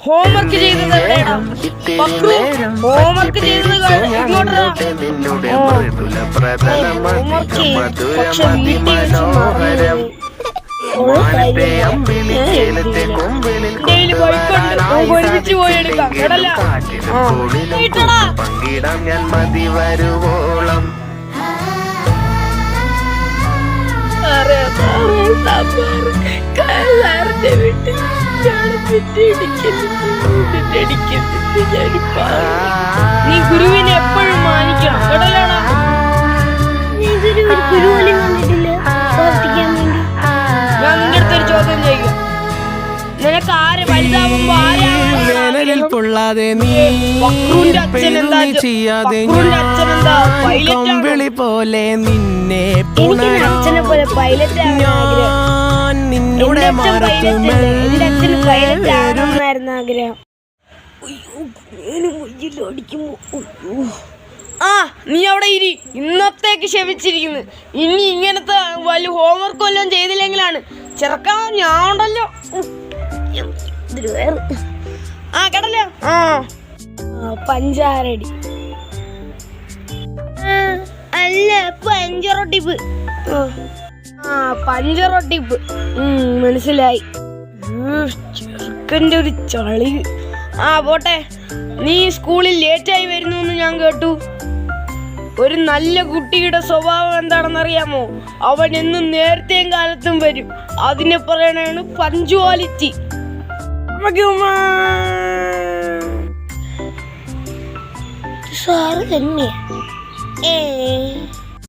Homework ചെയ്തത് എവിടെയാടാ? Homework ചെയ്തത് ഇങ്ങോട്ടാ. ഹോംവർക്ക് പക്ഷെ വീട്ടിൽ വെച്ച് മറന്നു. ഡെയിലി ബൈക്കുണ്ട്, നമുക്ക് ഒരുമിച്ച് പോയി എടുക്കാം. കേടല്ല നീ ഗുരുവിനെ എപ്പോഴും മാനിക്കണം. കേടല്ലാണ് ഞാൻ നിന്റെ അടുത്തൊരു ചോദ്യം ചോദിക്കാം. നിനക്ക് ആര് വലുതാവുമ്പോ വേനലിൽ പൊള്ളാതെ നീ ചെയ്യാതെ കമ്പിളി പോലെ നിന്നെ ഞാൻ നിന്നോടെ ആഗ്രഹം. ആ നീ അവിടെ ഇരി. ഇന്നത്തേക്ക് ക്ഷമിച്ചിരിക്കുന്നു. ഇനി ഇങ്ങനത്തെ വലിയ ഹോംവർക്ക് വല്ലതും ചെയ്തില്ലെങ്കിലാണ് ചെറുക്കാ ഞാൻ ഉണ്ടല്ലോ. ആ കേട്ടല്ലോ. പഞ്ചാരടി അല്ല പഞ്ചറൊട്ടിപ്പ്. പഞ്ചറൊട്ടിപ്പ് മനസ്സിലായി. ചെറുക്കൻ്റെ ഒരു ചളി. പോട്ടെ. നീ സ്കൂളിൽ ലേറ്റായി വരുന്നു എന്ന് ഞാൻ കേട്ടു. ഒരു നല്ല കുട്ടിയുടെ സ്വഭാവം എന്താണെന്നറിയാമോ? അവൻ എന്നും നേരത്തെയും കാലത്തും വരും. അതിനെ പറയണാണ് പഞ്ച്വാലിറ്റി. സാറ് തന്നെയാ.